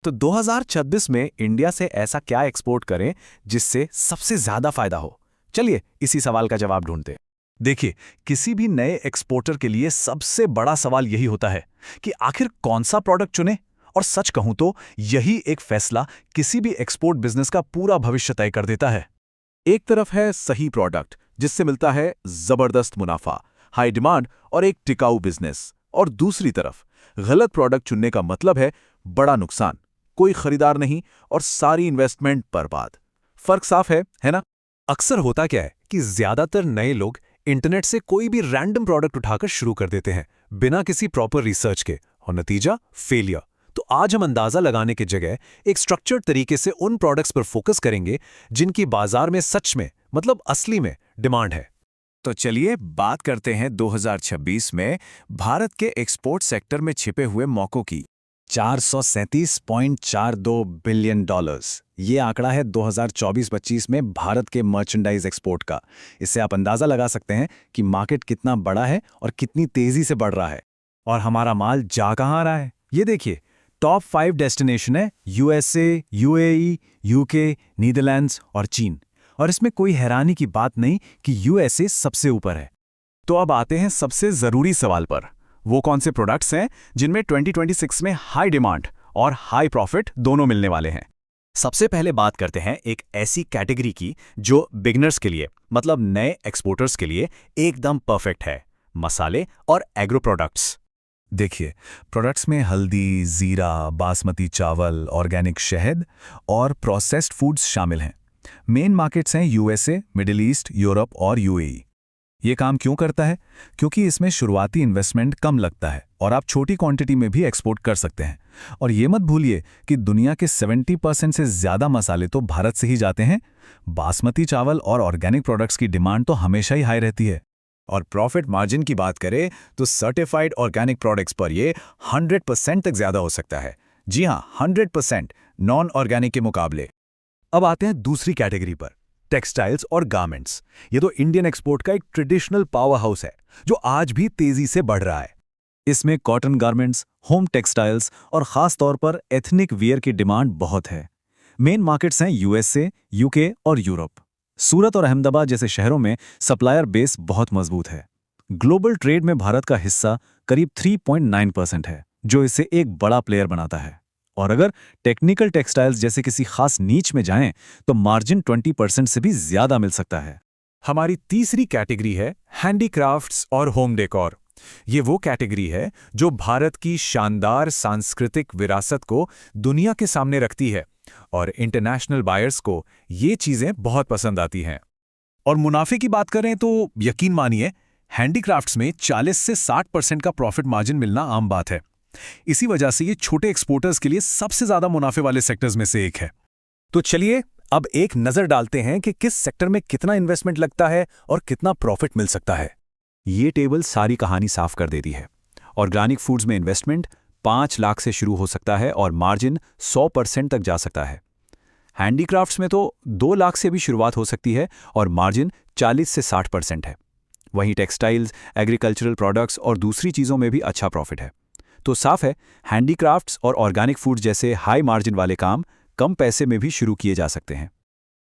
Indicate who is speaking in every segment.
Speaker 1: तो 2026 में इंडिया से ऐसा क्या एक्सपोर्ट करें जिससे सबसे ज्यादा फायदा हो? चलिए इसी सवाल का जवाब ढूंढते हैं।
Speaker 2: देखिए, किसी भी नए एक्सपोर्टर के लिए सबसे बड़ा सवाल यही होता है कि आखिर कौन सा प्रोडक्ट चुने। और सच कहूं तो यही एक फैसला किसी भी एक्सपोर्ट बिजनेस का पूरा भविष्य तय कर देता है।
Speaker 1: एक तरफ है सही प्रोडक्ट जिससे मिलता है जबरदस्त मुनाफा, हाई डिमांड और एक टिकाऊ बिजनेस, और दूसरी तरफ गलत प्रोडक्ट चुनने का मतलब है बड़ा नुकसान, कोई खरीदार नहीं और सारी इन्वेस्टमेंट बर्बाद। फर्क साफ है ना?
Speaker 2: अक्सर होता क्या है कि ज्यादातर नए लोग इंटरनेट से कोई भी रैंडम प्रोडक्ट उठाकर शुरू कर देते हैं बिना किसी प्रॉपर रिसर्च के, और नतीजा फेलियर। तो आज हम अंदाजा लगाने की जगह एक स्ट्रक्चर्ड तरीके से उन प्रोडक्ट्स पर फोकस करेंगे जिनकी बाजार में सच में, मतलब असली में डिमांड है।
Speaker 1: तो चलिए बात करते हैं 2026 में भारत के एक्सपोर्ट सेक्टर में छिपे हुए मौकों की। 437.42 बिलियन डॉलर्स, ये आंकड़ा है 2024-25 में भारत के मर्चेंडाइज एक्सपोर्ट का। इससे आप अंदाजा लगा सकते हैं कि मार्केट कितना बड़ा है और कितनी तेजी से बढ़ रहा है। और हमारा माल जा कहाँ रहा है, ये देखिए। टॉप 5 डेस्टिनेशन है यूएसए, यूएई, यूके, नीदरलैंड्स और चीन। और इसमें कोई हैरानी की बात नहीं कि यूएसए सबसे ऊपर है। तो अब आते हैं सबसे जरूरी सवाल पर, वो कौन से प्रोडक्ट्स हैं जिनमें 2026 में हाई डिमांड और हाई प्रॉफिट दोनों मिलने वाले हैं। सबसे पहले बात करते हैं एक ऐसी कैटेगरी की जो बिगिनर्स के लिए, मतलब नए एक्सपोर्टर्स के लिए एकदम परफेक्ट है, मसाले और एग्रो प्रोडक्ट्स।
Speaker 2: देखिए, प्रोडक्ट्स में हल्दी, जीरा, बासमती चावल, ऑर्गेनिक शहद और प्रोसेस्ड फूड्स शामिल हैं। मेन मार्केट्स हैं यूएसए, मिडिल ईस्ट, यूरोप और यूएई। ये काम क्यों करता है? क्योंकि इसमें शुरुआती इन्वेस्टमेंट कम लगता है और आप छोटी क्वांटिटी में भी एक्सपोर्ट कर सकते हैं। और ये मत भूलिए कि दुनिया के 70% से ज़्यादा मसाले तो भारत से ही जाते हैं। बासमती चावल और ऑर्गेनिक प्रोडक्ट्स की डिमांड तो हमेशा ही हाई रहती है।
Speaker 1: और प्रॉफिट मार्जिन की बात करें तो सर्टिफाइड ऑर्गेनिक प्रोडक्ट्स पर ये 100% तक ज़्यादा हो सकता है। जी हाँ, 100% नॉन ऑर्गेनिक के मुकाबले।
Speaker 2: अब आते हैं दूसरी कैटेगरी पर, टेक्सटाइल्स और गारमेंट्स। ये तो इंडियन एक्सपोर्ट का एक ट्रेडिशनल पावर हाउस है जो आज भी तेजी से बढ़ रहा है। इसमें कॉटन गारमेंट्स, होम टेक्सटाइल्स और खास तौर पर एथनिक वियर की डिमांड बहुत है। मेन मार्केट्स हैं यूएसए, यूके और यूरोप। सूरत और अहमदाबाद जैसे शहरों में सप्लायर बेस बहुत मजबूत है। ग्लोबल ट्रेड में भारत का हिस्सा करीब 3.9% है, जो इसे एक बड़ा प्लेयर बनाता है। और अगर टेक्निकल टेक्सटाइल्स जैसे किसी खास नीच में जाएं तो मार्जिन 20% से भी ज्यादा मिल सकता है।
Speaker 1: हमारी तीसरी कैटेगरी है हैंडीक्राफ्ट्स और होम डेकोर। ये वो कैटेगरी है जो भारत की शानदार सांस्कृतिक विरासत को दुनिया के सामने रखती है और इंटरनेशनल बायर्स को ये चीजें बहुत पसंद आती हैं। और मुनाफे की बात करें तो यकीन मानिए, हैंडीक्राफ्ट्स में 40 से 60% का प्रॉफिट मार्जिन मिलना आम बात है। इसी वजह से ये छोटे एक्सपोर्टर्स के लिए सबसे ज्यादा मुनाफे वाले सेक्टर्स में से एक है। तो चलिए अब एक नजर डालते हैं कि किस सेक्टर में कितना इन्वेस्टमेंट लगता है और कितना प्रॉफिट मिल सकता है। ये टेबल सारी कहानी साफ कर देती है। ऑर्गेनिक फूड्स में इन्वेस्टमेंट 5 लाख से शुरू हो सकता है और मार्जिन 100% तक जा सकता है। हैंडीक्राफ्ट्स में तो 2 लाख से भी शुरुआत हो सकती है और मार्जिन 40 से 60% है। वहीं टेक्सटाइल्स, एग्रीकल्चरल प्रोडक्ट्स और दूसरी चीज़ों में भी अच्छा प्रॉफिट है। तो साफ है, हैंडीक्राफ्ट्स और ऑर्गेनिक फूड जैसे हाई मार्जिन वाले काम कम पैसे में भी शुरू किए जा सकते हैं।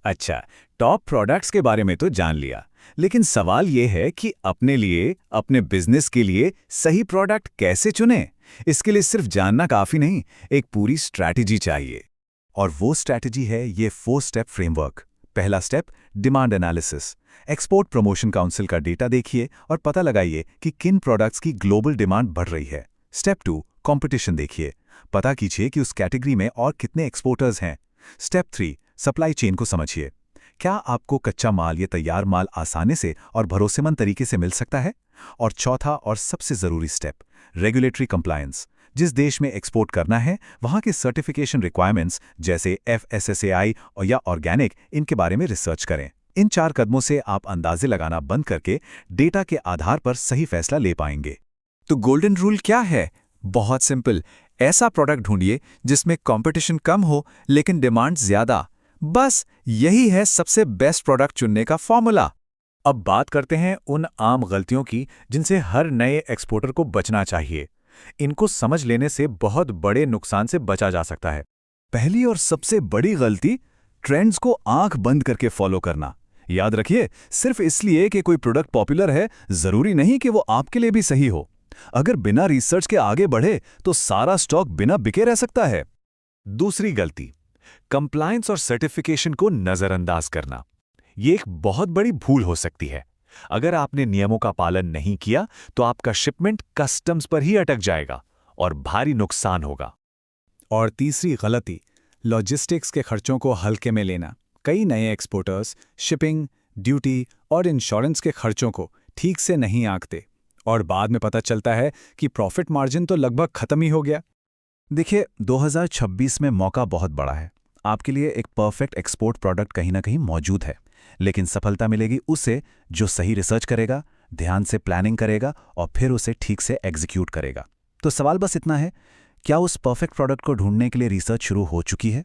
Speaker 1: अच्छा, टॉप प्रोडक्ट्स के बारे में तो जान लिया, लेकिन सवाल यह है कि अपने लिए, अपने बिजनेस के लिए सही प्रोडक्ट कैसे चुनें? इसके लिए सिर्फ जानना काफी नहीं, एक पूरी स्ट्रैटेजी चाहिए। और वो स्ट्रैटेजी है ये 4 स्टेप फ्रेमवर्क। पहला step, demand analysis. Export promotion council का डेटा देखिए और पता लगाइए कि किन प्रोडक्ट्स की ग्लोबल डिमांड बढ़ रही है। स्टेप 2, कंपटीशन देखिए, पता कीजिए कि उस कैटेगरी में और कितने एक्सपोर्टर्स हैं। स्टेप 3, सप्लाई चेन को समझिए, क्या आपको कच्चा माल या तैयार माल आसानी से और भरोसेमंद तरीके से मिल सकता है। और चौथा और सबसे जरूरी स्टेप, रेगुलेटरी कंप्लायंस। जिस देश में एक्सपोर्ट करना है वहां के सर्टिफिकेशन रिक्वायरमेंट्स जैसे FSSAI और या ऑर्गेनिक, इनके बारे में रिसर्च करें। इन 4 कदमों से आप अंदाजे लगाना बंद करके डेटा के आधार पर सही फैसला ले पाएंगे। तो गोल्डन रूल क्या है? बहुत सिंपल, ऐसा प्रोडक्ट ढूंढिए जिसमें कंपटीशन कम हो लेकिन डिमांड ज्यादा। बस यही है सबसे बेस्ट प्रोडक्ट चुनने का फॉर्मूला। अब बात करते हैं उन आम गलतियों की जिनसे हर नए एक्सपोर्टर को बचना चाहिए। इनको समझ लेने से बहुत बड़े नुकसान से बचा जा सकता है।
Speaker 2: पहली और सबसे बड़ी गलती, ट्रेंड्स को आंख बंद करके फॉलो करना। याद रखिए, सिर्फ इसलिए कि कोई प्रोडक्ट पॉपुलर है, जरूरी नहीं कि वो आपके लिए भी सही हो। अगर बिना रिसर्च के आगे बढ़े तो सारा स्टॉक बिना बिके रह सकता है।
Speaker 1: दूसरी गलती, कंप्लायंस और सर्टिफिकेशन को नजरअंदाज करना। ये एक बहुत बड़ी भूल हो सकती है। अगर आपने नियमों का पालन नहीं किया तो आपका शिपमेंट कस्टम्स पर ही अटक जाएगा और भारी नुकसान होगा।
Speaker 3: और तीसरी गलती, लॉजिस्टिक्स के खर्चों को हल्के में लेना। कई नए एक्सपोर्टर्स शिपिंग, ड्यूटी और इंश्योरेंस के खर्चों को ठीक से नहीं आंकते और बाद में पता चलता है कि प्रॉफिट मार्जिन तो लगभग खत्म ही हो गया।
Speaker 2: देखिए, 2026 में मौका बहुत बड़ा है। आपके लिए एक परफेक्ट एक्सपोर्ट प्रोडक्ट कहीं ना कहीं मौजूद है, लेकिन सफलता मिलेगी उसे जो सही रिसर्च करेगा, ध्यान से प्लानिंग करेगा और फिर उसे ठीक से एग्जीक्यूट करेगा। तो सवाल बस इतना है, क्या उस परफेक्ट प्रोडक्ट को ढूंढने के लिए रिसर्च शुरू हो चुकी है?